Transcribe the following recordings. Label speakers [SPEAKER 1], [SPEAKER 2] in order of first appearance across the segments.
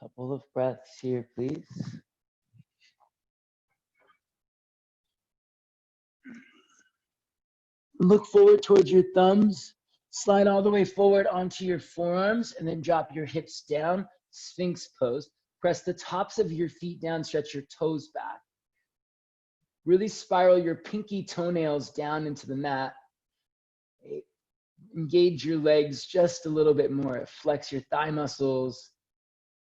[SPEAKER 1] Couple of breaths here, please. Look forward towards your thumbs. Slide all the way forward onto your forearms and then drop your hips down, Sphinx pose. Press the tops of your feet down, stretch your toes back. Really spiral your pinky toenails down into the mat. Engage your legs just a little bit more. Flex your thigh muscles.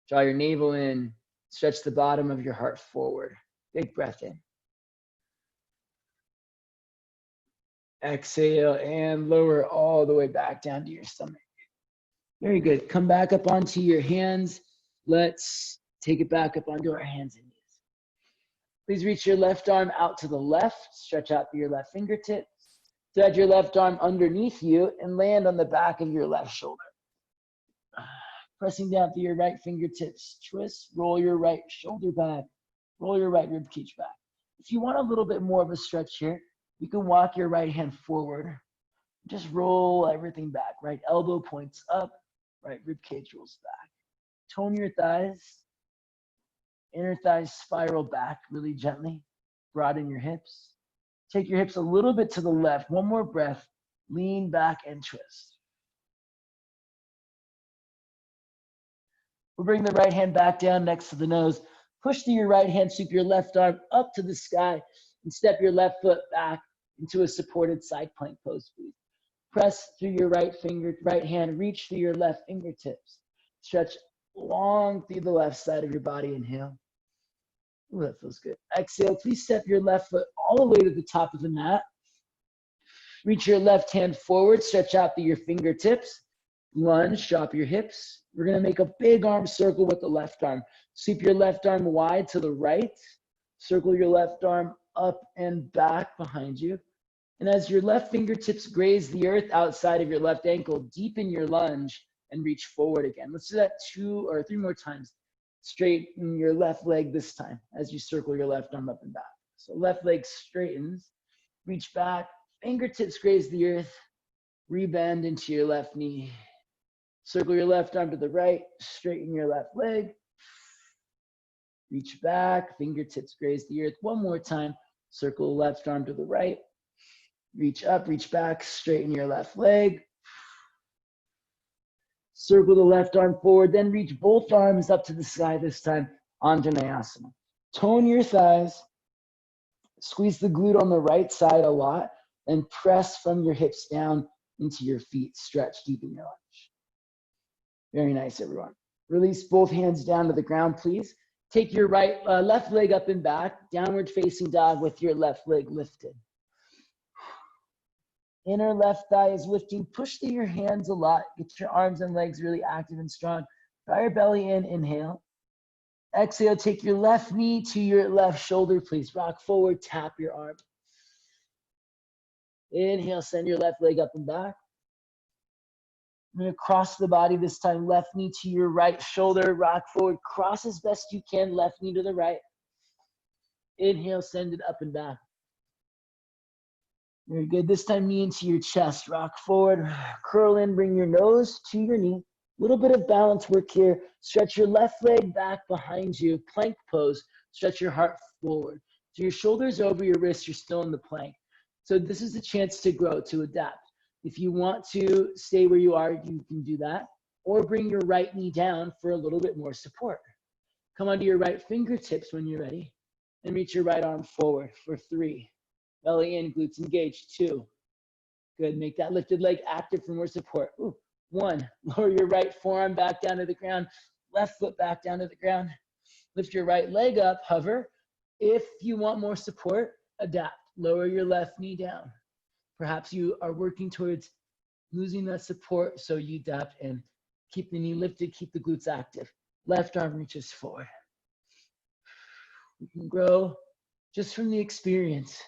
[SPEAKER 1] Draw your navel in. Stretch the bottom of your heart forward. Big breath in. Exhale and lower all the way back down to your stomach. Very good. Come back up onto your hands. Let's take it back up onto our hands and knees. Please reach your left arm out to the left. Stretch out through your left fingertips. Thread your left arm underneath you and land on the back of your left shoulder. Pressing down through your right fingertips. Twist, roll your right shoulder back. Roll your right rib cage back. If you want a little bit more of a stretch here, you can walk your right hand forward. Just roll everything back. Right elbow points up, right rib cage rolls back. Tone your thighs. Inner thighs spiral back really gently. Broaden your hips. Take your hips a little bit to the left. One more breath. Lean back and twist. We'll bring the right hand back down next to the nose. Push through your right hand, sweep your left arm up to the sky, and step your left foot back into a supported side plank pose, please. Press through your right hand, reach through your left fingertips. Stretch long through the left side of your body. Inhale. Ooh, that feels good. Exhale, please step your left foot all the way to the top of the mat. Reach your left hand forward, stretch out through your fingertips. Lunge, drop your hips. We're gonna make a big arm circle with the left arm. Sweep your left arm wide to the right. Circle your left arm up and back behind you. And as your left fingertips graze the earth outside of your left ankle, deepen your lunge and reach forward again. Let's do that 2 or 3 more times. Straighten your left leg this time as you circle your left arm up and back. So left leg straightens, reach back, fingertips graze the earth, rebend into your left knee. Circle your left arm to the right, straighten your left leg, reach back, fingertips graze the earth. One more time, circle left arm to the right, reach up, reach back, straighten your left leg. Circle the left arm forward, then reach both arms up to the sky this time, Anjaneyasana. Tone your thighs, squeeze the glute on the right side a lot, and press from your hips down into your feet. Stretch deep in your lunge. Very nice, everyone. Release both hands down to the ground, please. Take your left leg up and back, downward facing dog with your left leg lifted. Inner left thigh is lifting. Push through your hands a lot. Get your arms and legs really active and strong. Draw your belly in. Inhale. Exhale. Take your left knee to your left shoulder, please. Rock forward. Tap your arm. Inhale. Send your left leg up and back. I'm going to cross the body this time. Left knee to your right shoulder. Rock forward. Cross as best you can. Left knee to the right. Inhale. Send it up and back. Very good. This time, knee into your chest. Rock forward. Curl in. Bring your nose to your knee. A little bit of balance work here. Stretch your left leg back behind you. Plank pose. Stretch your heart forward. So your shoulders over your wrists. You're still in the plank. So this is a chance to grow, to adapt. If you want to stay where you are, you can do that. Or bring your right knee down for a little bit more support. Come onto your right fingertips when you're ready. And reach your right arm forward for 3. Belly in, glutes engaged. 2. Good. Make that lifted leg active for more support. Ooh. 1. Lower your right forearm back down to the ground. Left foot back down to the ground. Lift your right leg up. Hover. If you want more support, adapt. Lower your left knee down. Perhaps you are working towards losing that support, so you adapt and keep the knee lifted, keep the glutes active. Left arm reaches forward. We can grow just from the experience.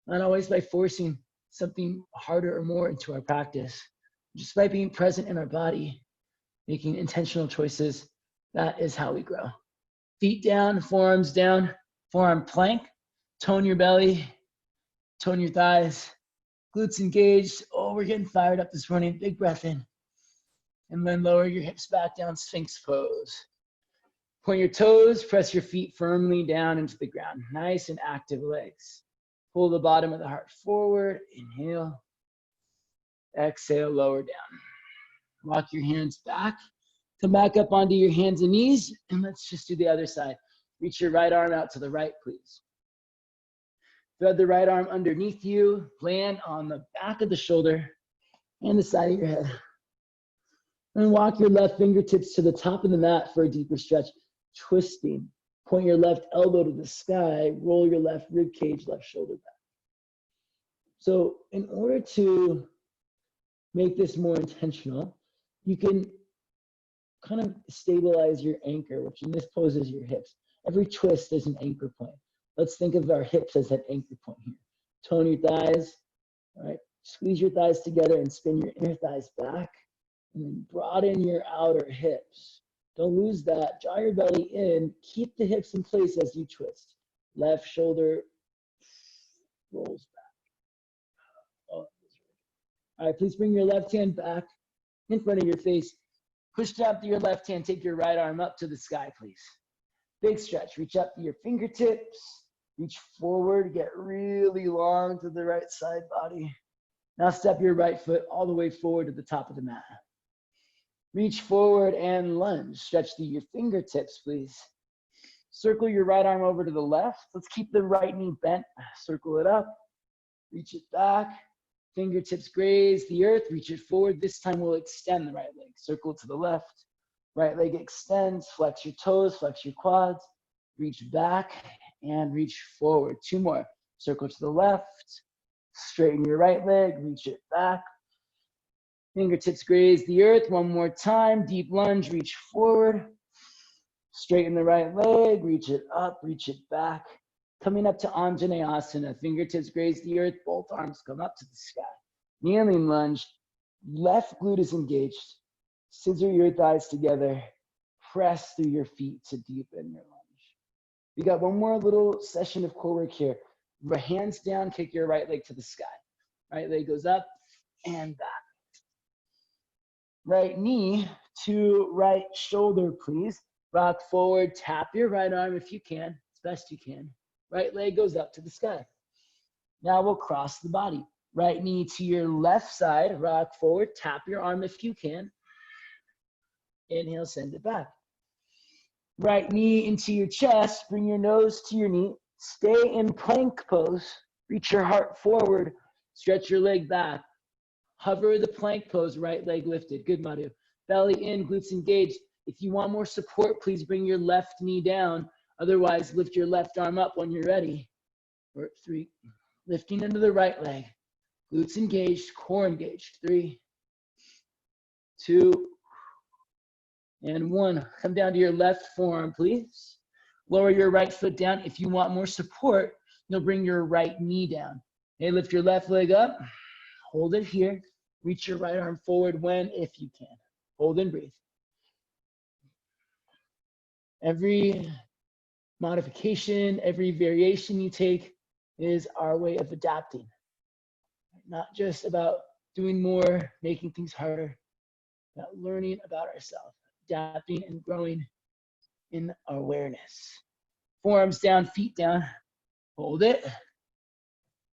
[SPEAKER 1] Not always by forcing something harder or more into our practice. Just by being present in our body, making intentional choices, that is how we grow. Feet down, forearms down, forearm plank. Tone your belly, tone your thighs, glutes engaged. Oh, we're getting fired up this morning. Big breath in. And then lower your hips back down, Sphinx pose. Point your toes, press your feet firmly down into the ground. Nice and active legs. Pull the bottom of the heart forward. Inhale. Exhale, lower down. Walk your hands back. Come back up onto your hands and knees. And let's just do the other side. Reach your right arm out to the right, please. Thread the right arm underneath you. Land on the back of the shoulder and the side of your head. And walk your left fingertips to the top of the mat for a deeper stretch. Twisting. Point your left elbow to the sky. Roll your left rib cage, left shoulder back. So in order to make this more intentional, you can kind of stabilize your anchor, which in this pose is your hips. Every twist is an anchor point. Let's think of our hips as an anchor point here. Tone your thighs, all right? Squeeze your thighs together and spin your inner thighs back. And then broaden your outer hips. Don't lose that. Draw your belly in. Keep the hips in place as you twist. Left shoulder rolls back. Oh, all right, please bring your left hand back in front of your face. Push down through your left hand. Take your right arm up to the sky, please. Big stretch. Reach up to your fingertips. Reach forward. Get really long to the right side body. Now step your right foot all the way forward to the top of the mat. Reach forward and lunge. Stretch through your fingertips, please. Circle your right arm over to the left. Let's keep the right knee bent. Circle it up. Reach it back. Fingertips graze the earth. Reach it forward. This time we'll extend the right leg. Circle to the left. Right leg extends. Flex your toes. Flex your quads. Reach back and reach forward. Two more. Circle to the left. Straighten your right leg. Reach it back. Fingertips graze the earth. One more time. Deep lunge. Reach forward. Straighten the right leg. Reach it up. Reach it back. Coming up to Anjaneyasana. Fingertips graze the earth. Both arms come up to the sky. Kneeling lunge. Left glute is engaged. Scissor your thighs together. Press through your feet to deepen your lunge. We got one more little session of core work here. Hands down. Kick your right leg to the sky. Right leg goes up and back. Right knee to right shoulder, please. Rock forward, tap your right arm if you can, as best you can. Right leg goes up to the sky. Now we'll cross the body. Right knee to your left side, rock forward, tap your arm if you can. Inhale, send it back. Right knee into your chest, bring your nose to your knee. Stay in plank pose. Reach your heart forward, stretch your leg back. Hover the plank pose, right leg lifted. Good, Madhu. Belly in, glutes engaged. If you want more support, please bring your left knee down. Otherwise, lift your left arm up when you're ready. Or 3. Lifting into the right leg. Glutes engaged, core engaged. 3, 2, and 1. Come down to your left forearm, please. Lower your right foot down. If you want more support, you'll bring your right knee down. Okay, lift your left leg up. Hold it here. Reach your right arm forward when, if you can. Hold and breathe. Every modification, every variation you take is our way of adapting. Not just about doing more, making things harder, about learning about ourselves, adapting and growing in awareness. Forearms down, feet down. Hold it.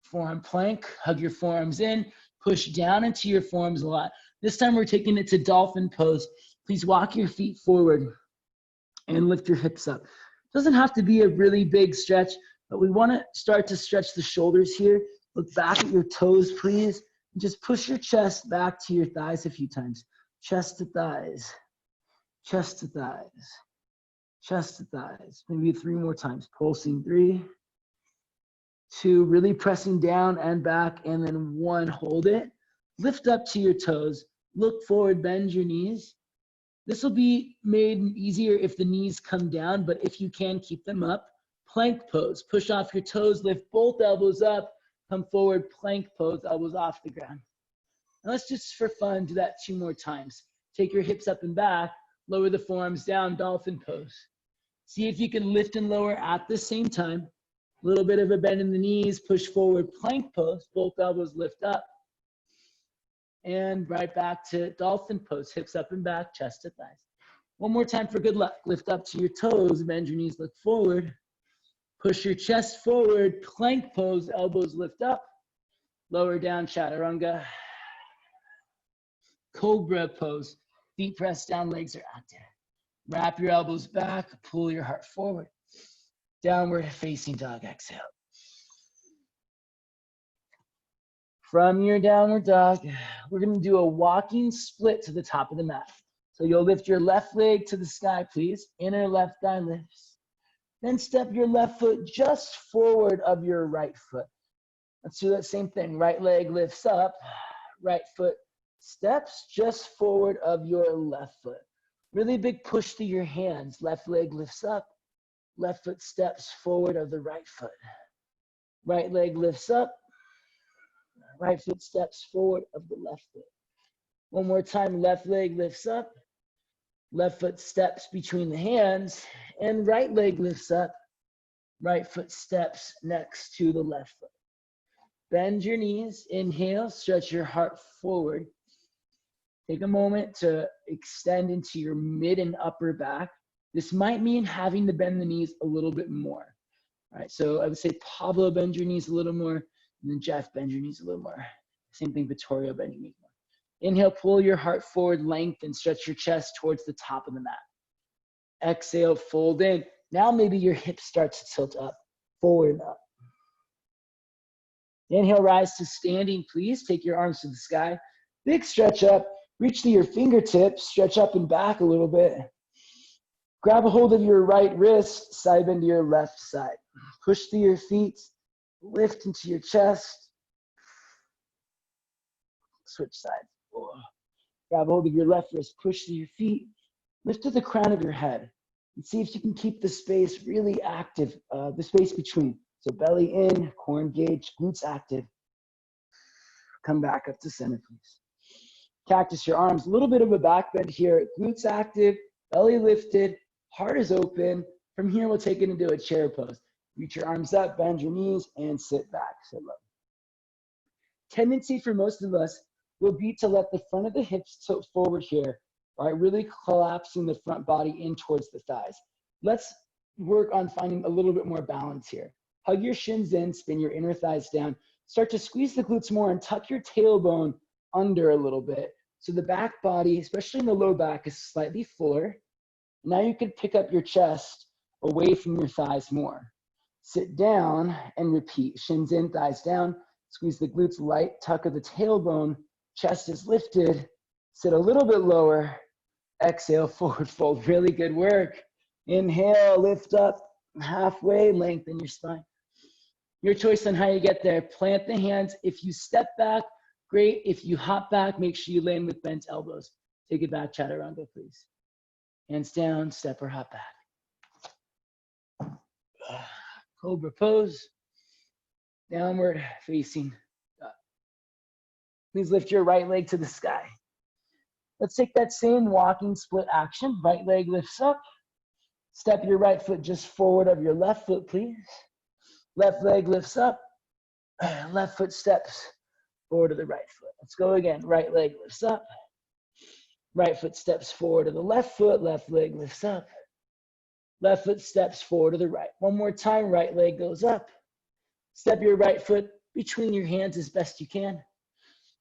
[SPEAKER 1] Forearm plank. Hug your forearms in. Push down into your forearms a lot. This time we're taking it to dolphin pose. Please walk your feet forward and lift your hips up. Doesn't have to be a really big stretch, but we want to start to stretch the shoulders here. Look back at your toes, please. And just push your chest back to your thighs a few times. Chest to thighs, chest to thighs, chest to thighs. Maybe 3 more times. Pulsing 3, 2, really pressing down and back, and then 1, hold it. Lift up to your toes. Look forward, bend your knees. This will be made easier if the knees come down, but if you can, keep them up. Plank pose. Push off your toes, lift both elbows up, come forward, plank pose, elbows off the ground. Now let's just, for fun, do that 2 more times. Take your hips up and back, lower the forearms down, dolphin pose. See if you can lift and lower at the same time. A little bit of a bend in the knees, push forward, plank pose, both elbows lift up. And right back to dolphin pose, hips up and back, chest to thighs. One more time for good luck. Lift up to your toes, bend your knees, look forward. Push your chest forward, plank pose, elbows lift up. Lower down, chaturanga. Cobra pose, feet pressed down, legs are active. Wrap your elbows back, pull your heart forward. Downward facing dog, exhale. From your downward dog, we're gonna do a walking split to the top of the mat. So you'll lift your left leg to the sky, please. Inner left thigh lifts. Then step your left foot just forward of your right foot. Let's do that same thing. Right leg lifts up, right foot steps just forward of your left foot. Really big push to your hands. Left leg lifts up, left foot steps forward of the right foot. Right leg lifts up, right foot steps forward of the left foot. One more time, left leg lifts up, left foot steps between the hands, and right leg lifts up, right foot steps next to the left foot. Bend your knees, inhale, stretch your heart forward. Take a moment to extend into your mid and upper back. This might mean having to bend the knees a little bit more. All right, so I would say Pablo, bend your knees a little more, and then Jeff, bend your knees a little more. Same thing, Vittorio, bend your knees more. Inhale, pull your heart forward, lengthen, stretch your chest towards the top of the mat. Exhale, fold in. Now maybe your hips start to tilt up, forward and up. Inhale, rise to standing, please. Take your arms to the sky. Big stretch up. Reach to your fingertips. Stretch up and back a little bit. Grab a hold of your right wrist. Side bend to your left side. Push through your feet. Lift into your chest. Switch sides. Grab a hold of your left wrist. Push through your feet. Lift to the crown of your head. And see if you can keep the space really active, the space between. So belly in, core engaged, glutes active. Come back up to center, please. Cactus your arms, a little bit of a back bend here. Glutes active, belly lifted, heart is open. From here, we'll take it into a chair pose. Reach your arms up, bend your knees, and sit back, sit low. Tendency for most of us will be to let the front of the hips tilt forward here, all right, really collapsing the front body in towards the thighs. Let's work on finding a little bit more balance here. Hug your shins in, spin your inner thighs down. Start to squeeze the glutes more and tuck your tailbone under a little bit. So the back body, especially in the low back, is slightly fuller. Now you can pick up your chest away from your thighs more. Sit down and repeat. Shins in, thighs down. Squeeze the glutes light, tuck of the tailbone. Chest is lifted. Sit a little bit lower. Exhale, forward fold. Really good work. Inhale, lift up. Halfway, lengthen your spine. Your choice on how you get there. Plant the hands. If you step back, great. If you hop back, make sure you land with bent elbows. Take it back, chaturanga, please. Hands down, step or hop back. Cobra pose. Downward facing dog. Please lift your right leg to the sky. Let's take that same walking split action. Right leg lifts up. Step your right foot just forward of your left foot, please. Left leg lifts up. Left foot steps forward to the right foot. Let's go again. Right leg lifts up. Right foot steps forward to the left foot. Left leg lifts up. Left foot steps forward to the right. One more time. Right leg goes up. Step your right foot between your hands as best you can.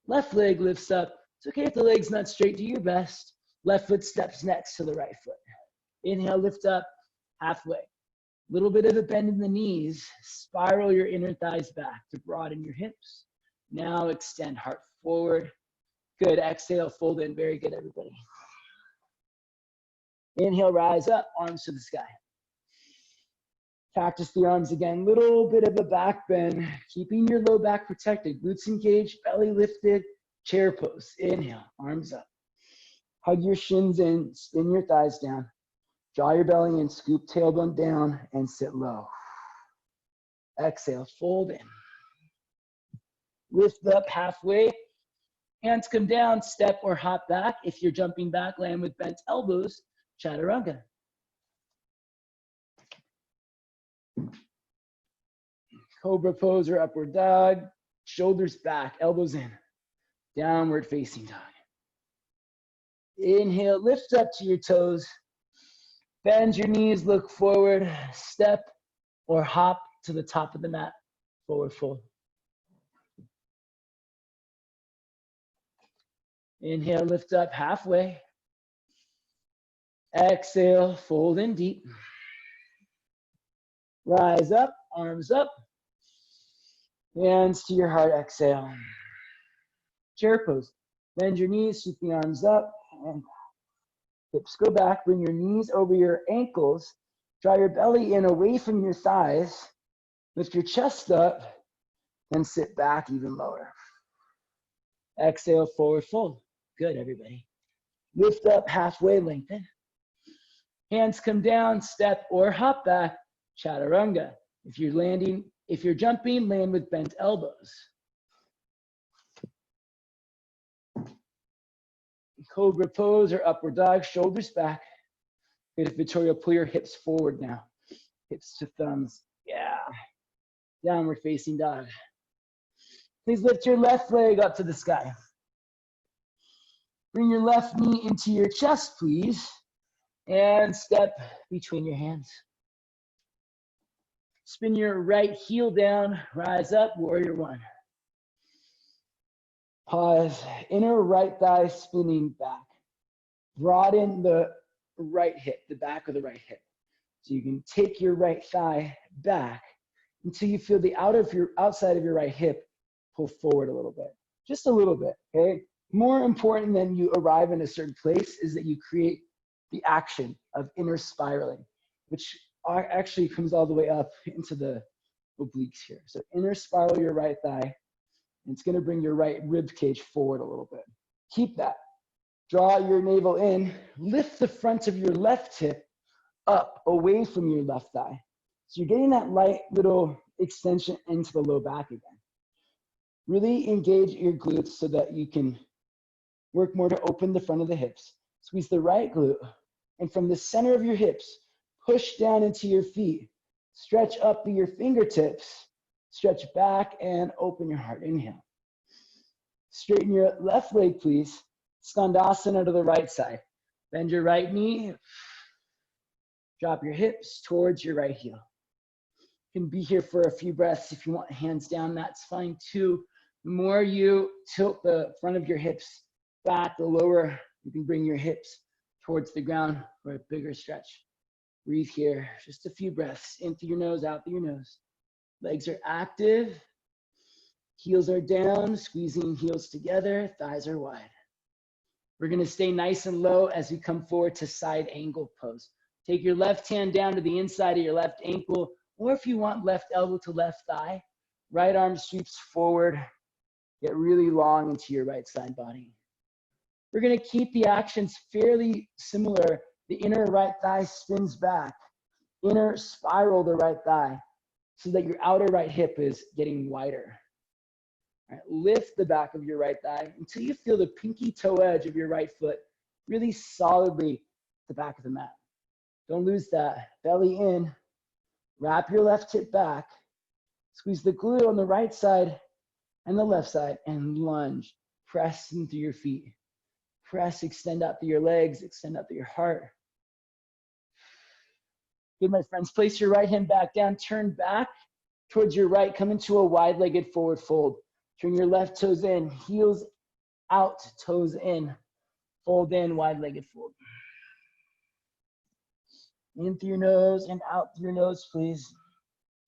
[SPEAKER 1] Left leg lifts up. It's okay if the leg's not straight. Do your best. Left foot steps next to the right foot. Inhale, lift up, halfway. Little bit of a bend in the knees. Spiral your inner thighs back to broaden your hips. Now extend heart forward. Good, exhale, fold in. Very good, everybody. Inhale, rise up, arms to the sky. Cactus the arms again. Little bit of a back bend, keeping your low back protected. Glutes engaged, belly lifted, chair pose. Inhale, arms up. Hug your shins in, spin your thighs down. Draw your belly in, scoop tailbone down, and sit low. Exhale, fold in. Lift up halfway. Hands come down, step or hop back. If you're jumping back, land with bent elbows, chaturanga. Cobra pose or upward dog. Shoulders back, elbows in. Downward facing dog. Inhale, lift up to your toes. Bend your knees, look forward, step or hop to the top of the mat, forward fold. Inhale, lift up halfway. Exhale, fold in deep. Rise up, arms up. Hands to your heart, exhale. Chair pose. Bend your knees, sweep the arms up, and hips go back. Bring your knees over your ankles. Draw your belly in away from your thighs. Lift your chest up, then sit back even lower. Exhale, forward fold. Good, everybody. Lift up, halfway, lengthen. Hands come down, step or hop back, chaturanga. If you're jumping, land with bent elbows. Cobra pose or upward dog, shoulders back. Good, Victoria, pull your hips forward now. Hips to thumbs, yeah. Downward facing dog. Please lift your left leg up to the sky. Bring your left knee into your chest, please. And step between your hands. Spin your right heel down, rise up, warrior one. Pause, inner right thigh spinning back. Broaden the right hip, the back of the right hip. So you can take your right thigh back until you feel the outside of your right hip pull forward a little bit. Just a little bit, okay? More important than you arrive in a certain place is that you create the action of inner spiraling, which actually comes all the way up into the obliques here. So inner spiral your right thigh. It's going to bring your right rib cage forward a little bit. Keep that. Draw your navel in. Lift the front of your left hip up away from your left thigh. So you're getting that light little extension into the low back again. Really engage your glutes so that you can work more to open the front of the hips. Squeeze the right glute. And from the center of your hips, push down into your feet. Stretch up your fingertips. Stretch back and open your heart. Inhale. Straighten your left leg, please. Skandasana to the right side. Bend your right knee. Drop your hips towards your right heel. You can be here for a few breaths. If you want hands down, that's fine too. The more you tilt the front of your hips back, the lower you can bring your hips towards the ground for a bigger stretch. Breathe here. Just a few breaths. In through your nose, out through your nose. Legs are active. Heels are down, squeezing heels together. Thighs are wide. We're going to stay nice and low as we come forward to side angle pose. Take your left hand down to the inside of your left ankle, or if you want, left elbow to left thigh. Right arm sweeps forward. Get really long into your right side body. We're going to keep the actions fairly similar. The inner right thigh spins back. Inner spiral the right thigh so that your outer right hip is getting wider. All right, lift the back of your right thigh until you feel the pinky toe edge of your right foot really solidly at the back of the mat. Don't lose that. Belly in. Wrap your left hip back. Squeeze the glute on the right side and the left side and lunge. Press into your feet. Press, extend out through your legs, extend out through your heart. Good, my friends. Place your right hand back down. Turn back towards your right. Come into a wide-legged forward fold. Turn your left toes in. Heels out, toes in. Fold in, wide-legged fold. In through your nose and out through your nose, please.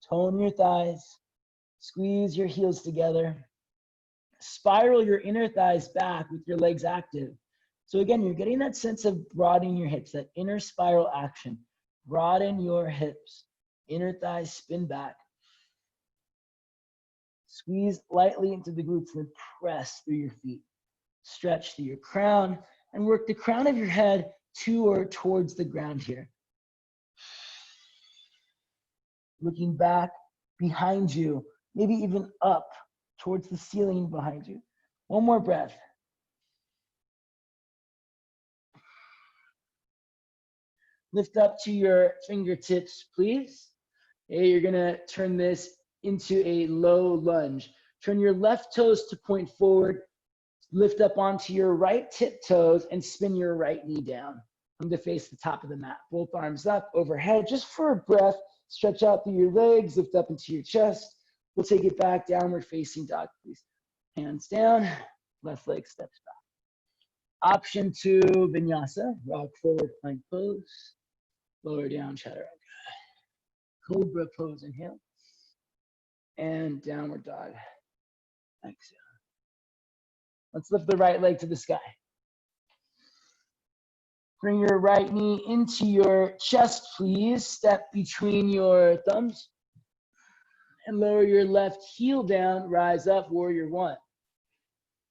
[SPEAKER 1] Tone your thighs. Squeeze your heels together. Spiral your inner thighs back with your legs active. So again, you're getting that sense of broadening your hips, that inner spiral action. Broaden your hips. Inner thighs spin back. Squeeze lightly into the glutes and press through your feet. Stretch through your crown and work the crown of your head to or towards the ground here. Looking back behind you, maybe even up towards the ceiling behind you. One more breath. Lift up to your fingertips, please. Okay, you're gonna turn this into a low lunge. Turn your left toes to point forward. Lift up onto your right tiptoes and spin your right knee down. Come to face the top of the mat. Both arms up overhead, just for a breath. Stretch out through your legs, lift up into your chest. We'll take it back, downward facing dog, please. Hands down, left leg steps back. Option 2, vinyasa, rock forward, plank pose. Lower down, chaturanga. Cobra pose, inhale. And downward dog, exhale. Let's lift the right leg to the sky. Bring your right knee into your chest, please. Step between your thumbs. And lower your left heel down, rise up, warrior one.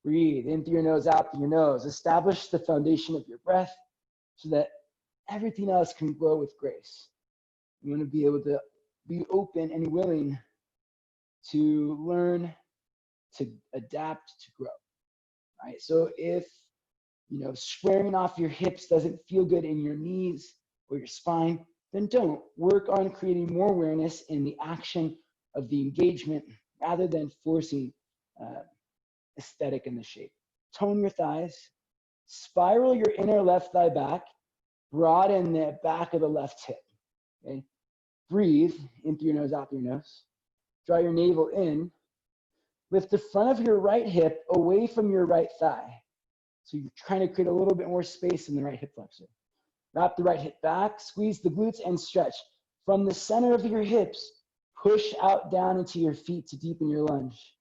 [SPEAKER 1] Breathe in through your nose, out through your nose. Establish the foundation of your breath so that everything else can grow with grace. You want to be able to be open and willing to learn, to adapt, to grow, right? So if, squaring off your hips doesn't feel good in your knees or your spine, then don't. Work on creating more awareness in the action of the engagement rather than forcing aesthetic in the shape. Tone your thighs, spiral your inner left thigh back, broaden the back of the left hip. Okay? Breathe in through your nose, out through your nose. Draw your navel in. Lift the front of your right hip away from your right thigh. So you're trying to create a little bit more space in the right hip flexor. Wrap the right hip back, squeeze the glutes and stretch. From the center of your hips, push out down into your feet to deepen your lunge.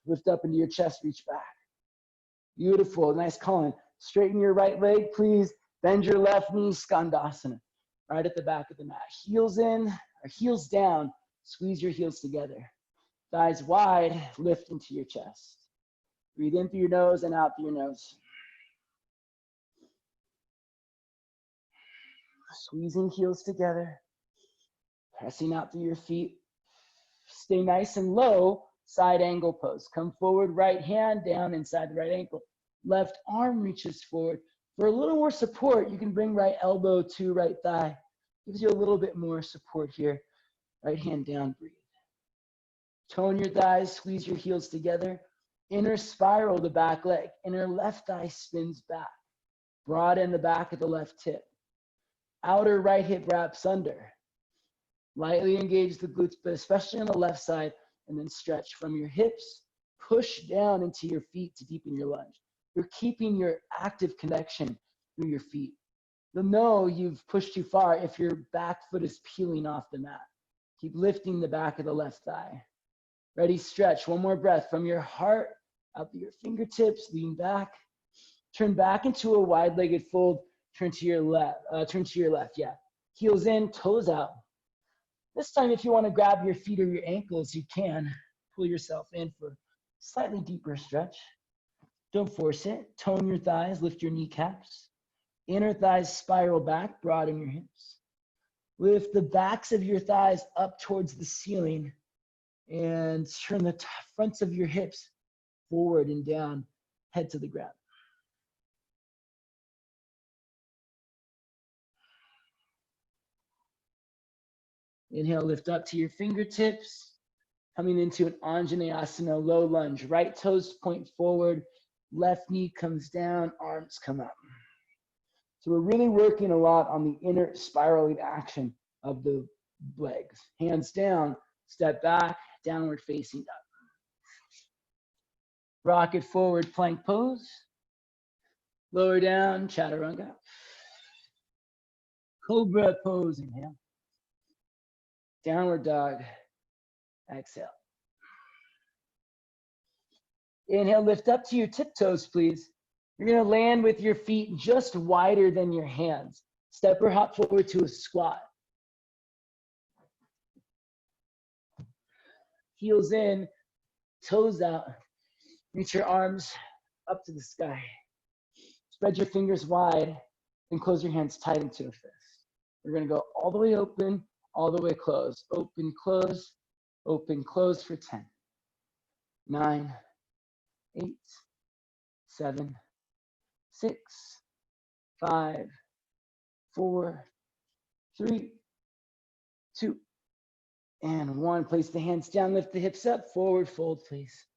[SPEAKER 1] Lift up into your chest, reach back. Beautiful, nice Colin. Straighten your right leg, please. Bend your left knee, Skandasana. Right at the back of the mat. Heels in, or heels down. Squeeze your heels together. Thighs wide, lift into your chest. Breathe in through your nose and out through your nose. Squeezing heels together. Pressing out through your feet. Stay nice and low, side angle pose. Come forward, right hand down inside the right ankle. Left arm reaches forward. For a little more support, you can bring right elbow to right thigh. Gives you a little bit more support here. Right hand down, breathe. Tone your thighs, squeeze your heels together. Inner spiral the back leg. Inner left thigh spins back. Broaden the back of the left hip. Outer right hip wraps under. Lightly engage the glutes, but especially on the left side, and then stretch from your hips. Push down into your feet to deepen your lunge. You're keeping your active connection through your feet. You'll know you've pushed too far if your back foot is peeling off the mat. Keep lifting the back of the left thigh. Ready, stretch. One more breath from your heart out through your fingertips. Lean back. Turn back into a wide-legged fold. Turn to your left. Yeah. Heels in, toes out. This time, if you want to grab your feet or your ankles, you can. Pull yourself in for a slightly deeper stretch. Don't force it. Tone your thighs. Lift your kneecaps. Inner thighs spiral back. Broaden your hips. Lift the backs of your thighs up towards the ceiling. And turn the fronts of your hips forward and down, head to the ground. Inhale, lift up to your fingertips, coming into an Anjaneyasana, low lunge. Right toes point forward, left knee comes down, arms come up. So we're really working a lot on the inner spiraling action of the legs. Hands down, step back, downward facing up. Rocket forward, plank pose. Lower down, chaturanga. Cobra pose, inhale. Downward dog, exhale. Inhale, lift up to your tiptoes, please. You're gonna land with your feet just wider than your hands. Step or hop forward to a squat. Heels in, toes out. Reach your arms up to the sky. Spread your fingers wide and close your hands tight into a fist. We're gonna go all the way open, all the way closed. Open, close for 10, 9, 8, 7, 6, 5, 4, 3, 2, and 1. Place the hands down, lift the hips up, forward fold, please.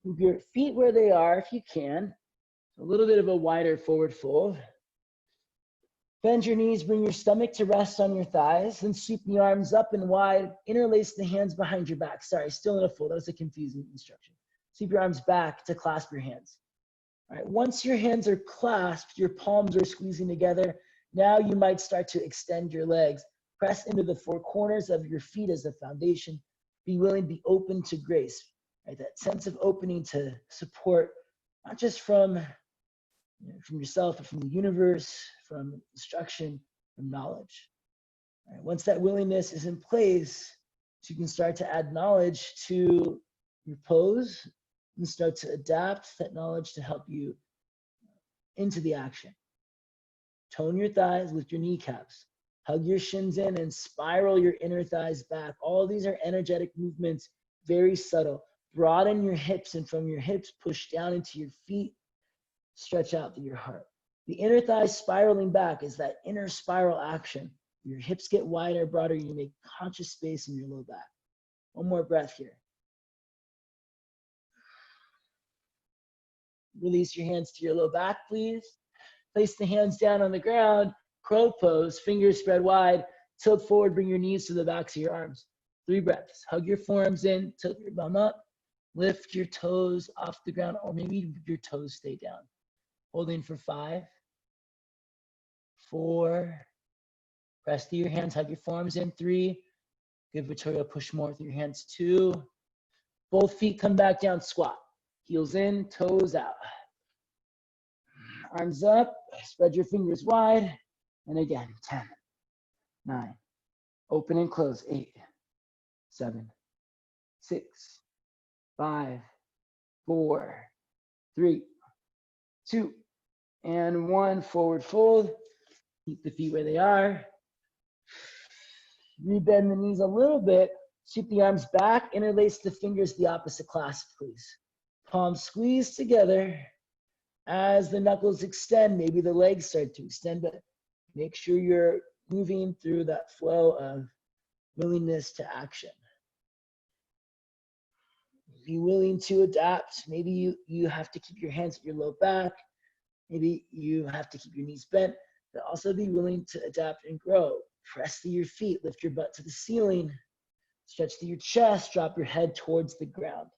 [SPEAKER 1] Move your feet where they are if you can. A little bit of a wider forward fold. Bend your knees, bring your stomach to rest on your thighs, then sweep the arms up and wide, interlace the hands behind your back. Sorry, still in a fold, that was a confusing instruction. Sweep your arms back to clasp your hands. All right, once your hands are clasped, your palms are squeezing together. Now you might start to extend your legs. Press into the four corners of your feet as the foundation. Be willing to be open to grace. Right, that sense of opening to support, not just from yourself, but from the universe, from instruction, from knowledge. All right, once that willingness is in place, you can start to add knowledge to your pose and start to adapt that knowledge to help you into the action. Tone your thighs, lift your kneecaps, hug your shins in and spiral your inner thighs back. All these are energetic movements, very subtle. Broaden your hips, and from your hips, push down into your feet. Stretch out through your heart. The inner thigh spiraling back is that inner spiral action. Your hips get wider, broader. You make conscious space in your low back. One more breath here. Release your hands to your low back, please. Place the hands down on the ground. Crow pose, fingers spread wide. Tilt forward, bring your knees to the backs of your arms. 3 breaths. Hug your forearms in, tilt your bum up. Lift your toes off the ground, or maybe your toes stay down. Holding for 5, 4, press through your hands, hug your forearms in. 3, good, Victoria, push more with your hands. 2, both feet come back down, squat. Heels in, toes out. Arms up, spread your fingers wide. And again, 10, 9, open and close, 8, 7, 6, 5, 4, 3, 2, and 1. Forward fold. Keep the feet where they are. Rebend the knees a little bit. Sweep the arms back. Interlace the fingers the opposite clasp, please. Palms squeeze together. As the knuckles extend, maybe the legs start to extend, but make sure you're moving through that flow of willingness to action. Be willing to adapt. Maybe you have to keep your hands at your low back. Maybe you have to keep your knees bent, but also be willing to adapt and grow. Press through your feet, lift your butt to the ceiling, stretch through your chest, drop your head towards the ground.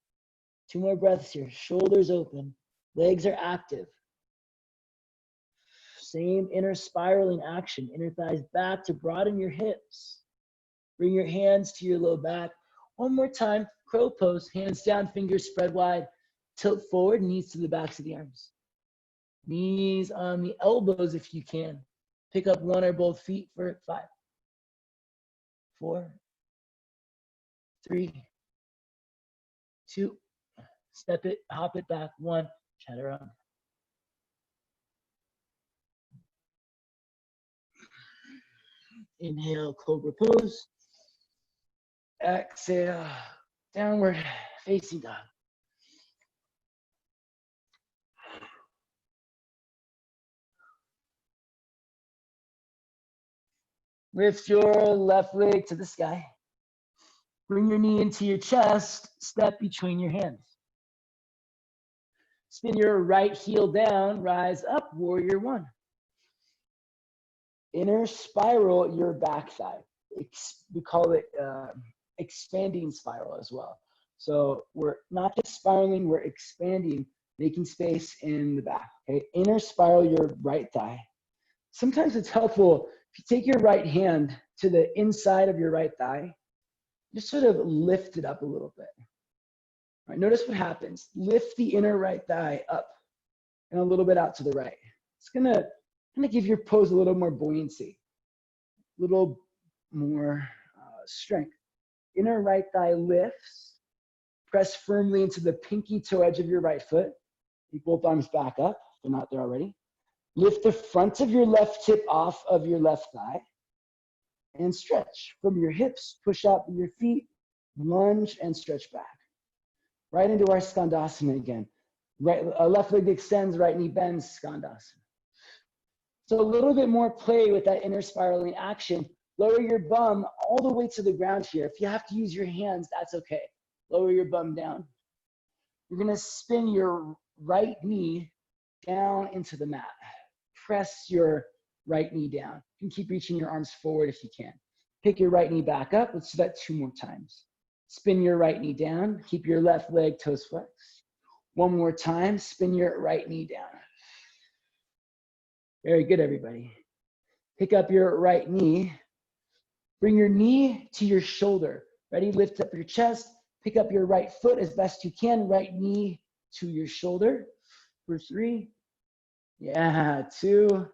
[SPEAKER 1] 2 more breaths here, shoulders open, legs are active. Same inner spiraling action, inner thighs back to broaden your hips. Bring your hands to your low back. One more time, crow pose, hands down, fingers spread wide. Tilt forward, knees to the backs of the arms. Knees on the elbows if you can. Pick up 1 or both feet for 5, 4, 3, 2. Step it, hop it back. 1, chaturanga. Inhale, cobra pose. Exhale, downward facing dog. Lift your left leg to the sky. Bring your knee into your chest, step between your hands. Spin your right heel down, rise up, warrior 1. Inner spiral your back thigh. We call it expanding spiral as well. So we're not just spiraling, we're expanding, making space in the back. Okay, inner spiral your right thigh. Sometimes it's helpful if you take your right hand to the inside of your right thigh, just sort of lift it up a little bit. All right, notice what happens. Lift the inner right thigh up and a little bit out to the right. It's gonna give your pose a little more buoyancy, a little more strength. Inner right thigh lifts. Press firmly into the pinky toe edge of your right foot. Keep both arms back up. They're not there already. Lift the front of your left hip off of your left thigh and stretch from your hips. Push out your feet, lunge and stretch back. Right into our Skandasana again. Right, left leg extends, right knee bends, Skandasana. So a little bit more play with that inner spiraling action. Lower your bum all the way to the ground here. If you have to use your hands, that's okay. Lower your bum down. You're gonna spin your right knee down into the mat. Press your right knee down. You can keep reaching your arms forward if you can. Pick your right knee back up. Let's do that 2 more times. Spin your right knee down. Keep your left leg toes flexed. 1 more time. Spin your right knee down. Very good, everybody. Pick up your right knee. Bring your knee to your shoulder. Ready? Lift up your chest. Pick up your right foot as best you can. Right knee to your shoulder. For 3. Yeah, 2.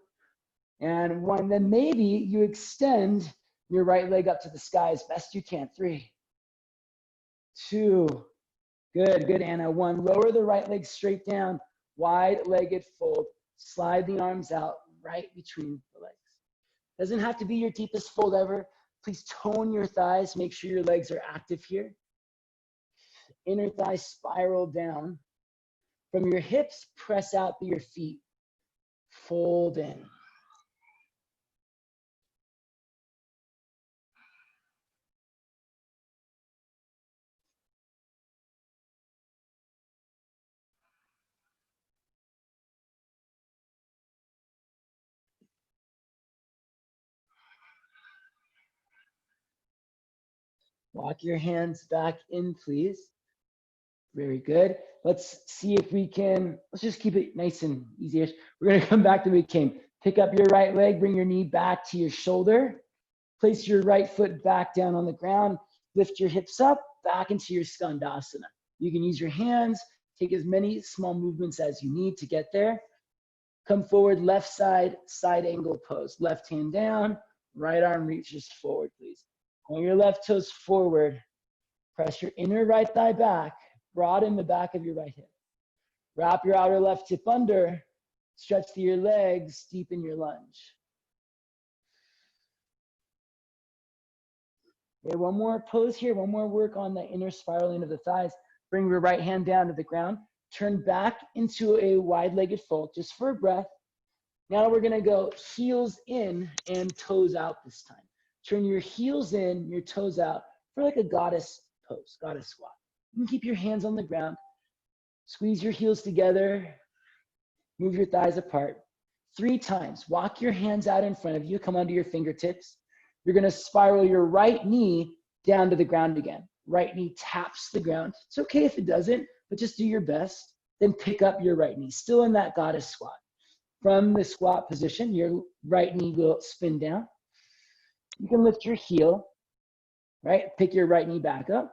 [SPEAKER 1] And 1. Then maybe you extend your right leg up to the sky as best you can. 3, 2. Good, Anna. 1. Lower the right leg straight down. Wide-legged fold. Slide the arms out right between the legs. Doesn't have to be your deepest fold ever. Please tone your thighs. Make sure your legs are active here. Inner thigh spiral down. From your hips, press out through your feet. Fold in. Walk your hands back in, please. Very good. Let's see if we can, let's just keep it nice and easy. We're going to come back to where we came. Pick up your right leg, bring your knee back to your shoulder. Place your right foot back down on the ground. Lift your hips up, back into your skandasana. You can use your hands, take as many small movements as you need to get there. Come forward, left side, side angle pose. Left hand down, right arm reaches forward, please. Point your left toes forward. Press your inner right thigh back. Broaden the back of your right hip. Wrap your outer left hip under. Stretch through your legs. Deepen your lunge. Okay, 1 more pose here. 1 more work on the inner spiraling of the thighs. Bring your right hand down to the ground. Turn back into a wide-legged fold just for a breath. Now we're going to go heels in and toes out this time. Turn your heels in, your toes out for like a goddess pose, goddess squat. You can keep your hands on the ground. Squeeze your heels together. Move your thighs apart. 3 times. Walk your hands out in front of you. Come onto your fingertips. You're going to spiral your right knee down to the ground again. Right knee taps the ground. It's okay if it doesn't, but just do your best. Then pick up your right knee, still in that goddess squat. From the squat position, your right knee will spin down. You can lift your heel, right? Pick your right knee back up.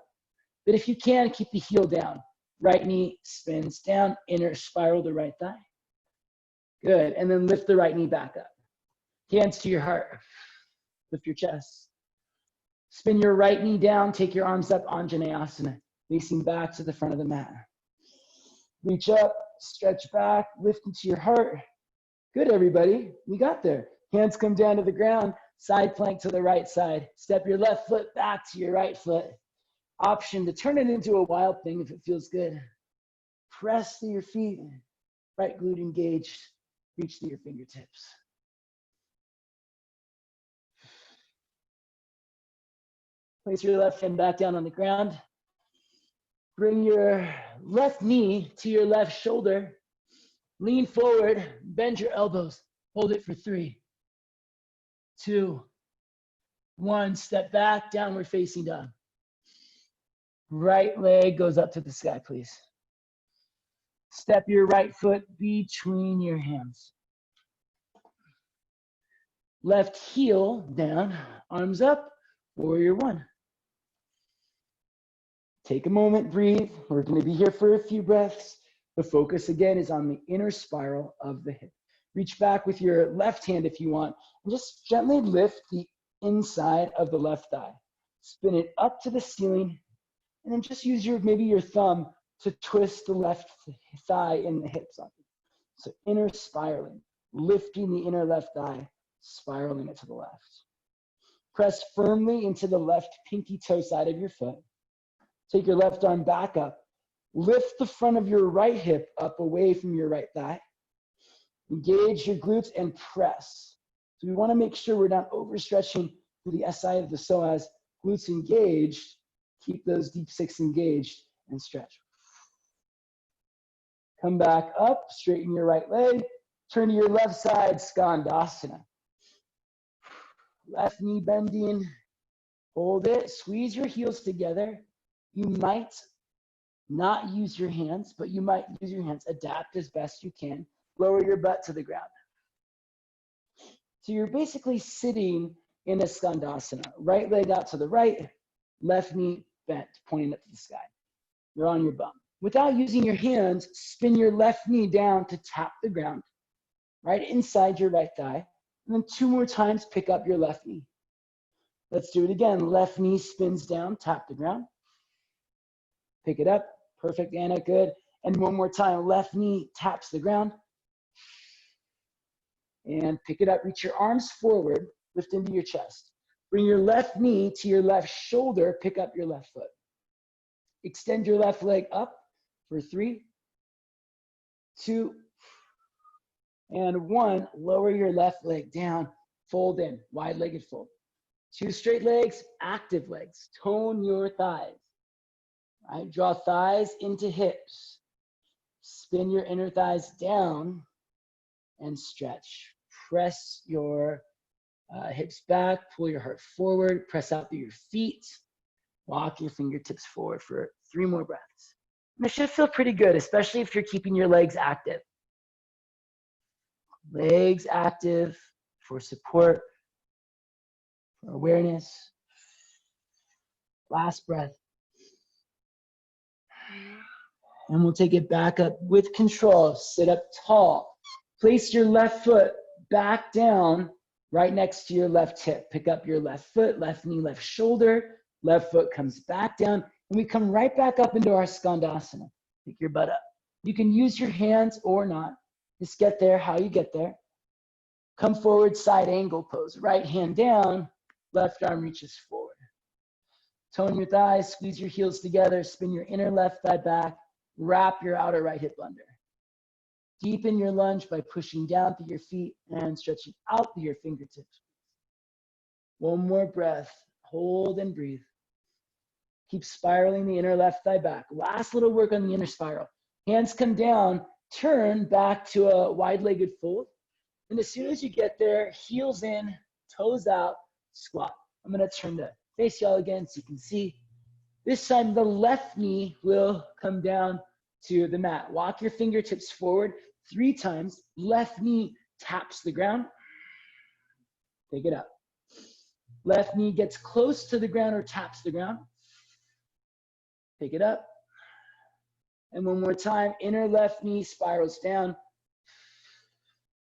[SPEAKER 1] But if you can, keep the heel down. Right knee spins down, inner spiral the right thigh. Good, and then lift the right knee back up. Hands to your heart. Lift your chest. Spin your right knee down, take your arms up, Anjaneyasana, facing back to the front of the mat. Reach up, stretch back, lift into your heart. Good, everybody, we got there. Hands come down to the ground, side plank to the right side. Step your left foot back to your right foot. Option to turn it into a wild thing if it feels good. Press through your feet, right glute engaged, reach through your fingertips. Place your left hand back down on the ground. Bring your left knee to your left shoulder. Lean forward, bend your elbows. Hold it for 3, 2, 1. Step back, downward facing dog. Right leg goes up to the sky, please. Step your right foot between your hands. Left heel down, arms up, warrior 1. Take a moment, breathe. We're going to be here for a few breaths. The focus again is on the inner spiral of the hip. Reach back with your left hand if you want, and just gently lift the inside of the left thigh. Spin it up to the ceiling, and then just use maybe your thumb to twist the left thigh in the hip socket. So inner spiraling, lifting the inner left thigh, spiraling it to the left. Press firmly into the left pinky toe side of your foot. Take your left arm back up. Lift the front of your right hip up away from your right thigh. Engage your glutes and press. So we want to make sure we're not overstretching through the SI of the psoas. Glutes engaged. Keep those deep 6 engaged and stretch. Come back up, straighten your right leg, turn to your left side, Skandasana. Left knee bending, hold it, squeeze your heels together. You might not use your hands, but you might use your hands. Adapt as best you can. Lower your butt to the ground. So you're basically sitting in a Skandasana. Right leg out to the right, left knee bent, pointing up to the sky. You're on your bum. Without using your hands, spin your left knee down to tap the ground, right inside your right thigh. And then 2 more times, pick up your left knee. Let's do it again. Left knee spins down, tap the ground. Pick it up. Perfect, Anna, good. And 1 more time, left knee taps the ground. And pick it up. Reach your arms forward, lift into your chest. Bring your left knee to your left shoulder, pick up your left foot. Extend your left leg up for 3, 2, and 1. Lower your left leg down, fold in, wide-legged fold. 2 straight legs, active legs. Tone your thighs. Right? Draw thighs into hips. Spin your inner thighs down and stretch. Press your hips back, pull your heart forward, press out through your feet. Walk your fingertips forward for 3 more breaths. And it should feel pretty good, especially if you're keeping your legs active. Legs active for support, for awareness. Last breath. And we'll take it back up with control. Sit up tall. Place your left foot back down right next to your left hip. Pick up your left foot, left knee, left shoulder. Left foot comes back down. And we come right back up into our Skandasana. Pick your butt up. You can use your hands or not. Just get there how you get there. Come forward, side angle pose. Right hand down, left arm reaches forward. Tone your thighs, squeeze your heels together, spin your inner left thigh back, wrap your outer right hip under. Deepen your lunge by pushing down through your feet and stretching out through your fingertips. 1 more breath. Hold and breathe. Keep spiraling the inner left thigh back. Last little work on the inner spiral. Hands come down, turn back to a wide-legged fold. And as soon as you get there, heels in, toes out, squat. I'm gonna turn to face y'all again so you can see. This time the left knee will come down to the mat. Walk your fingertips forward 3 times. Left knee taps the ground. Pick it up. Left knee gets close to the ground or taps the ground. Pick it up. And 1 more time, inner left knee spirals down.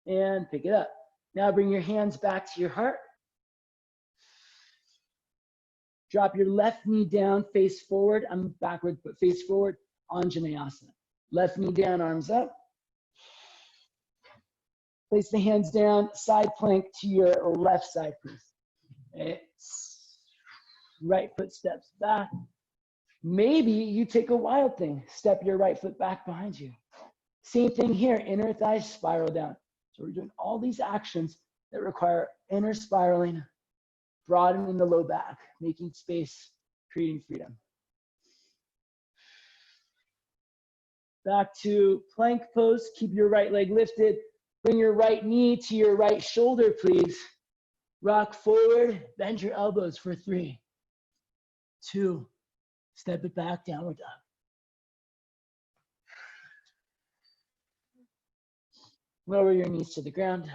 [SPEAKER 1] And pick it up. Now bring your hands back to your heart. Drop your left knee down, face forward. I'm backward, but face forward, Anjaneyasana. Left knee down, arms up. Place the hands down, side plank to your left side, please. Right foot steps back. Maybe you take a wild thing. Step your right foot back behind you. Same thing here, inner thighs spiral down. So we're doing all these actions that require inner spiraling, broadening the low back, making space, creating freedom. Back to plank pose. Keep your right leg lifted. Bring your right knee to your right shoulder, please. Rock forward, bend your elbows for 3, 2, step it back, downward dog. Lower your knees to the ground.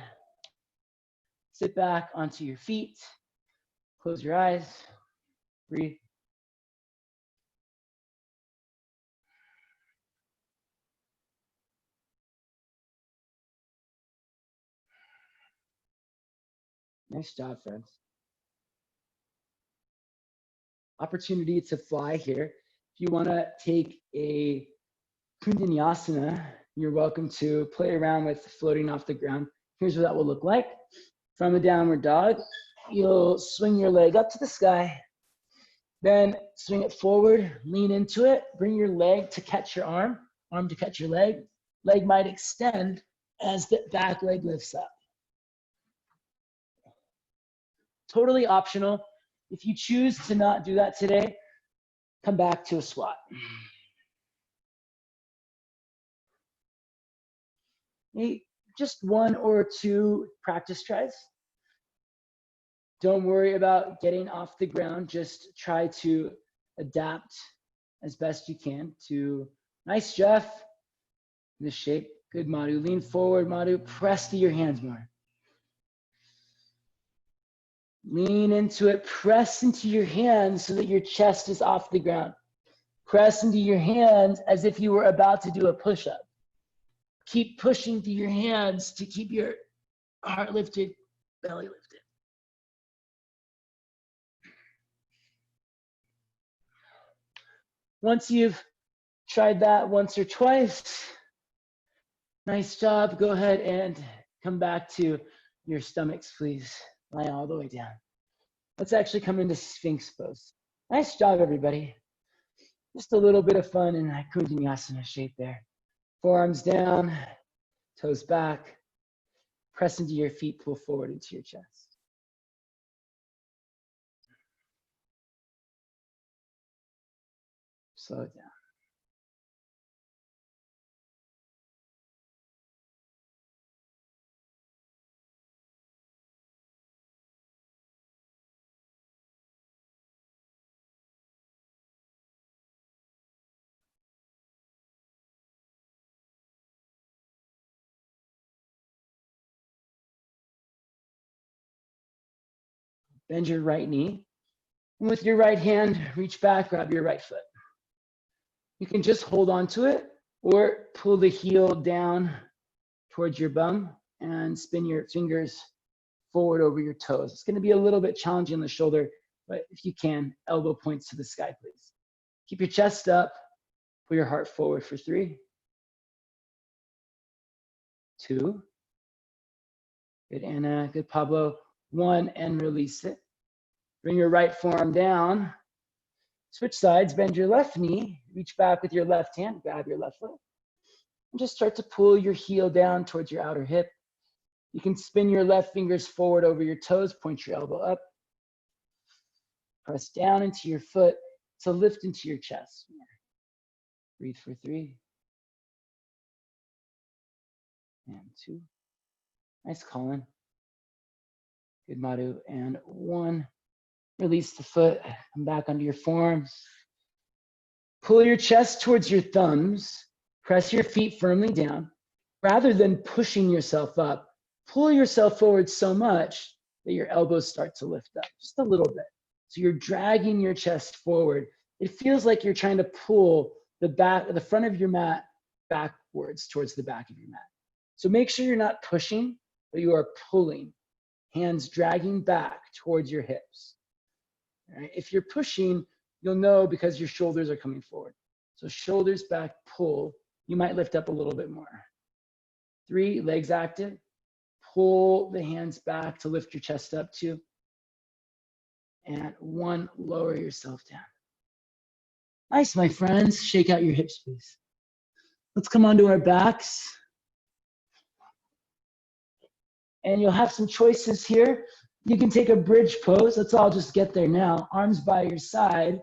[SPEAKER 1] Sit back onto your feet. Close your eyes. Breathe. Nice job, friends. Opportunity to fly here. If you want to take a Kundalini, you're welcome to play around with floating off the ground. Here's what that will look like. From a downward dog, you'll swing your leg up to the sky, then swing it forward, lean into it, bring your leg to catch your arm to catch your leg. Leg might extend as the back leg lifts up. Totally optional. If you choose to not do that today, come back to a squat. Maybe just one or two practice tries. Don't worry about getting off the ground. Just try to adapt as best you can to, nice, Jeff, this shape. Good, Madhu. Lean forward, Madhu. Press to your hands more. Lean into it. Press into your hands so that your chest is off the ground. Press into your hands as if you were about to do a push-up. Keep pushing through your hands to keep your heart lifted, belly lifted. Once you've tried that once or twice, nice job. Go ahead and come back to your stomachs, please. Lie all the way down. Let's actually come into Sphinx pose. Nice job, everybody. Just a little bit of fun in that Kunjanyasana shape there. Forearms down, toes back. Press into your feet, pull forward into your chest. Slow it down. Bend your right knee. And with your right hand, reach back, grab your right foot. You can just hold on to it or pull the heel down towards your bum and spin your fingers forward over your toes. It's going to be a little bit challenging on the shoulder, but if you can, elbow points to the sky, please. Keep your chest up, pull your heart forward for 3, 2, good Anna, good Pablo, 1, and release it. Bring your right forearm down. Switch sides, bend your left knee, reach back with your left hand, grab your left foot, and just start to pull your heel down towards your outer hip. You can spin your left fingers forward over your toes, point your elbow up, press down into your foot to lift into your chest. Breathe for 3, and 2. Nice, Colin. Good, Madhu, and 1. Release the foot, come back onto your forearms. Pull your chest towards your thumbs, press your feet firmly down. Rather than pushing yourself up, pull yourself forward so much that your elbows start to lift up, just a little bit. So you're dragging your chest forward. It feels like you're trying to pull the front of your mat backwards towards the back of your mat. So make sure you're not pushing, but you are pulling, hands dragging back towards your hips. Right? If you're pushing, you'll know because your shoulders are coming forward. So shoulders back, pull. You might lift up a little bit more. 3, legs active. Pull the hands back to lift your chest up 2. And 1, lower yourself down. Nice, my friends. Shake out your hips, please. Let's come onto our backs. And you'll have some choices here. You can take a bridge pose. Let's all just get there now. Arms by your side.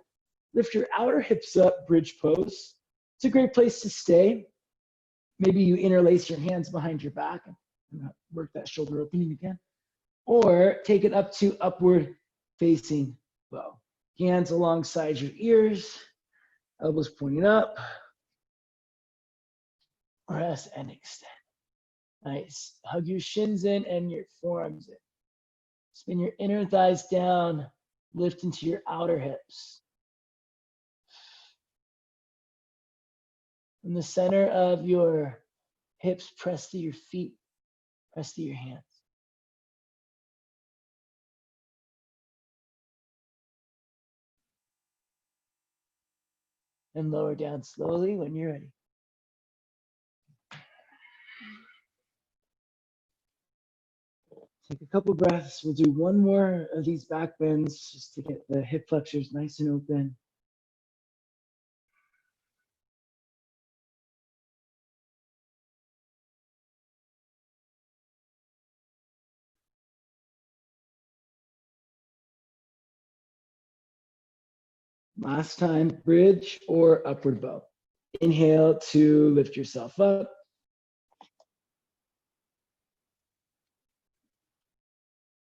[SPEAKER 1] Lift your outer hips up, bridge pose. It's a great place to stay. Maybe you interlace your hands behind your back and work that shoulder opening again. Or take it up to upward facing bow. Hands alongside your ears, elbows pointing up. Press and extend. Nice. Hug your shins in and your forearms in. Spin your inner thighs down, lift into your outer hips. From the center of your hips, press to your feet, press to your hands. And lower down slowly when you're ready. Take a couple breaths. We'll do 1 more of these back bends just to get the hip flexors nice and open. Last time, bridge or upward bow. Inhale to lift yourself up.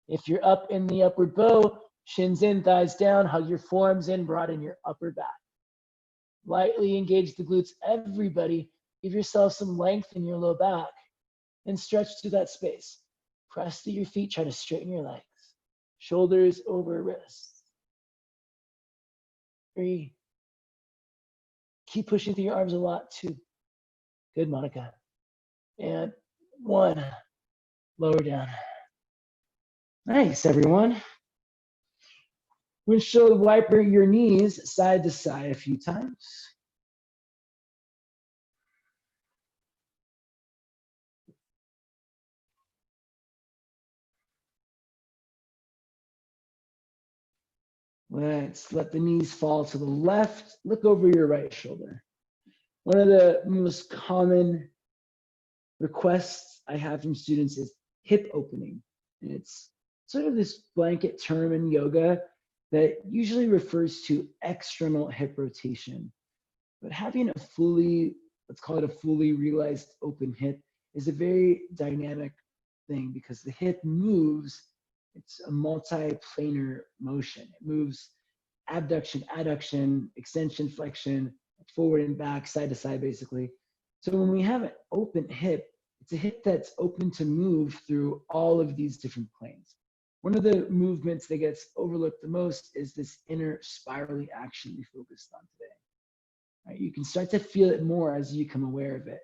[SPEAKER 1] If you're up in the upward bow, shins in, thighs down, hug your forearms in, broaden your upper back. Lightly engage the glutes, everybody. Give yourself some length in your low back and stretch to that space. Press through your feet, try to straighten your legs. Shoulders over wrists. 3. Keep pushing through your arms a lot. 2. Good, Monica. And 1. Lower down. Nice, everyone. Windshield wiper your knees side to side a few times. Let's let the knees fall to the left. Look over your right shoulder. One of the most common requests I have from students is hip opening. And it's sort of this blanket term in yoga that usually refers to external hip rotation. But having a fully, let's call it a fully realized open hip, is a very dynamic thing because the hip moves. It's a multi-planar motion. It moves abduction, adduction, extension, flexion, forward and back, side to side, basically. So when we have an open hip, it's a hip that's open to move through all of these different planes. One of the movements that gets overlooked the most is this inner spirally action we focused on today. Right? You can start to feel it more as you become aware of it.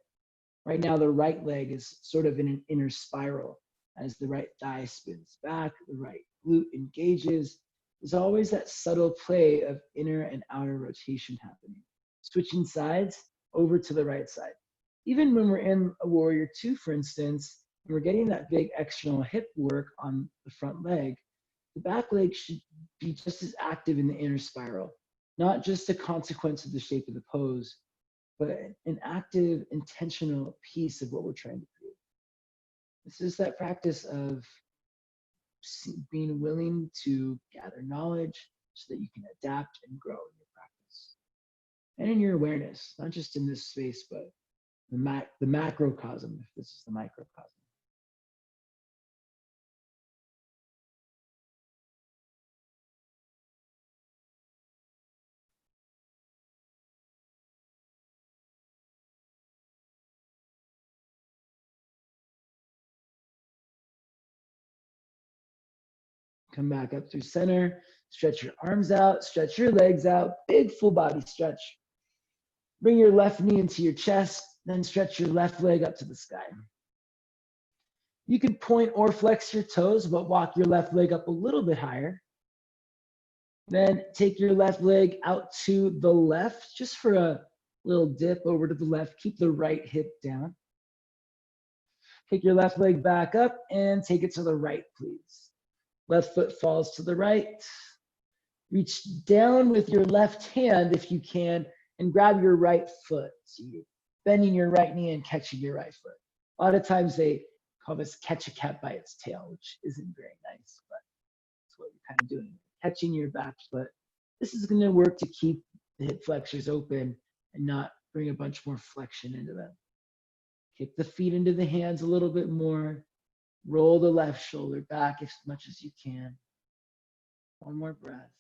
[SPEAKER 1] Right now, the right leg is sort of in an inner spiral as the right thigh spins back, the right glute engages. There's always that subtle play of inner and outer rotation happening. Switching sides over to the right side. Even when we're in a warrior 2, for instance, and we're getting that big external hip work on the front leg, the back leg should be just as active in the inner spiral, not just a consequence of the shape of the pose, but an active, intentional piece of what we're trying to create. This is that practice of being willing to gather knowledge so that you can adapt and grow in your practice and in your awareness, not just in this space, but the macrocosm, if this is the microcosm. Come back up through center, stretch your arms out, stretch your legs out, big full body stretch. Bring your left knee into your chest, then stretch your left leg up to the sky. You can point or flex your toes, but walk your left leg up a little bit higher. Then take your left leg out to the left, just for a little dip over to the left. Keep the right hip down. Take your left leg back up and take it to the right, please. Left foot falls to the right. Reach down with your left hand if you can and grab your right foot. So you're bending your right knee and catching your right foot. A lot of times they call this catch a cat by its tail, which isn't very nice, but that's what you're kind of doing. Catching your back foot. This is going to work to keep the hip flexors open and not bring a bunch more flexion into them. Kick the feet into the hands a little bit more. Roll the left shoulder back as much as you can. One more breath.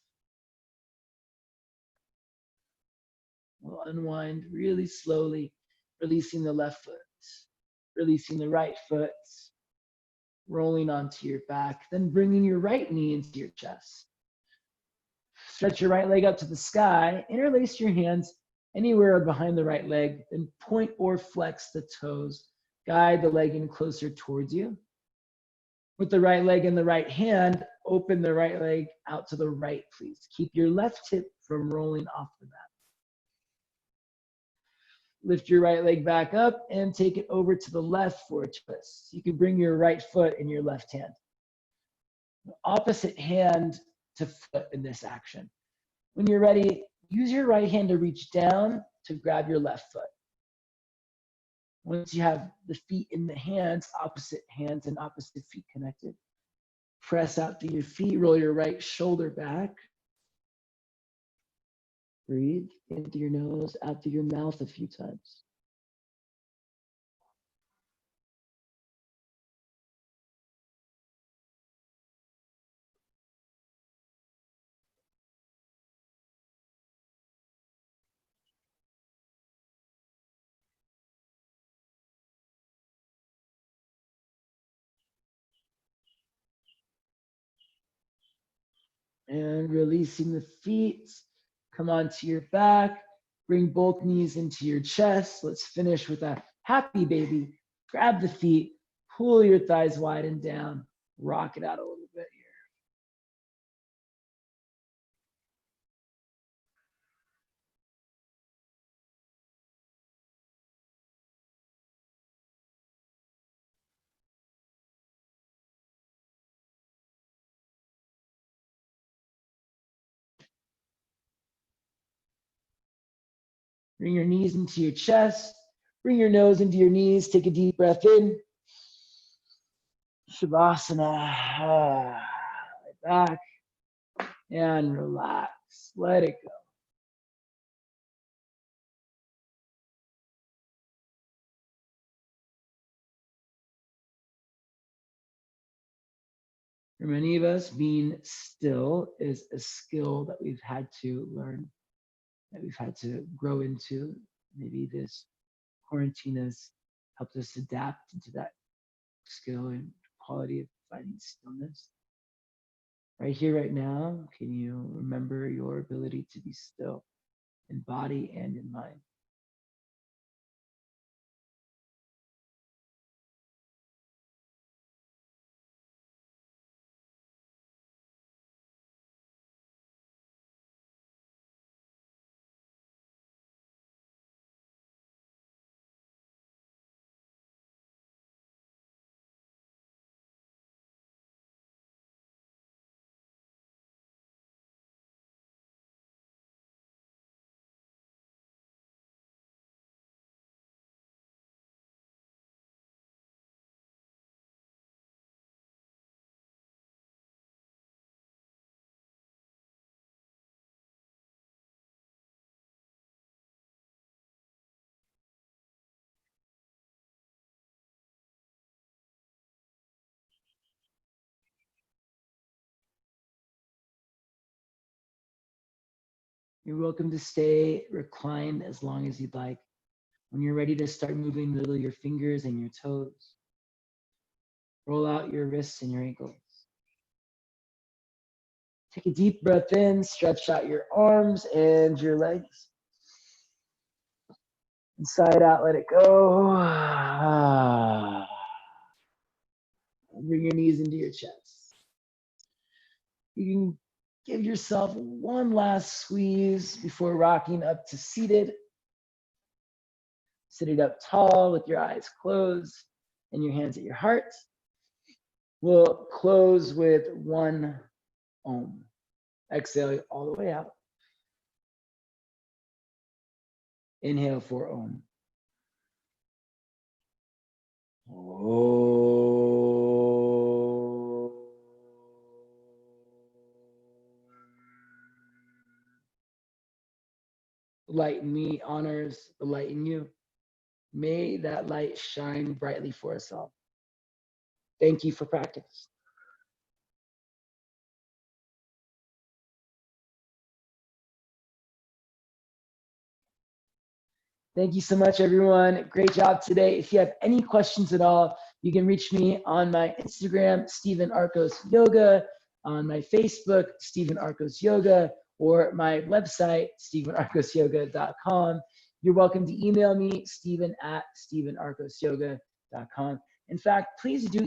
[SPEAKER 1] We'll unwind really slowly, releasing the left foot, releasing the right foot, rolling onto your back, then bringing your right knee into your chest. Stretch your right leg up to the sky, interlace your hands anywhere behind the right leg, then point or flex the toes. Guide the leg in closer towards you. With the right leg in the right hand, open the right leg out to the right, please. Keep your left hip from rolling off the mat. Lift your right leg back up and take it over to the left for a twist. You can bring your right foot in your left hand. Opposite hand to foot in this action. When you're ready, use your right hand to reach down to grab your left foot. Once you have the feet in the hands and opposite feet connected, press out through your feet, roll your right shoulder back. Breathe in through your nose, out through your mouth a few times. And releasing the feet. Come onto your back. Bring both knees into your chest. Let's finish with a happy baby. Grab the feet. Pull your thighs wide and down. Rock it out a little bit here. Bring your knees into your chest. Bring your nose into your knees. Take a deep breath in. Shavasana. Back and relax. Let it go. For many of us, being still is a skill that we've had to learn, that we've had to grow into. Maybe this quarantine has helped us adapt into that skill and quality of finding stillness. Right here, right now, can you remember your ability to be still in body and in mind? You're welcome to stay reclined as long as you'd like. When you're ready to start moving, wiggle your fingers and your toes. Roll out your wrists and your ankles. Take a deep breath in, stretch out your arms and your legs. Inside out, let it go. Bring your knees into your chest. You can give yourself one last squeeze before rocking up to seated. Sitting up tall with your eyes closed and your hands at your heart. We'll close with one Om. Exhale all the way out. Inhale for Om. Light in me honors the light in you. May that light shine brightly for us all. Thank you for practice. Thank you so much, everyone. Great job today. If you have any questions at all, you can reach me on my Instagram, Stephen Arcos Yoga, on my Facebook, Stephen Arcos Yoga, or my website, stephenarcosyoga.com. You're welcome to email me, stephen@stephenarcosyoga.com. In fact, please do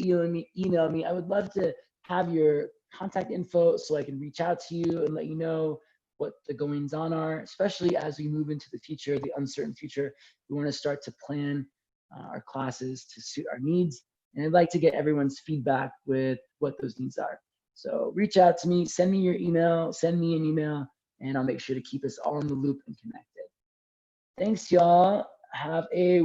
[SPEAKER 1] email me. I would love to have your contact info so I can reach out to you and let you know what the goings on are, especially as we move into the future, the uncertain future. We want to start to plan our classes to suit our needs. And I'd like to get everyone's feedback with what those needs are. So reach out to me, send me your email, send me an email, and I'll make sure to keep us all in the loop and connected. Thanks, y'all. Have a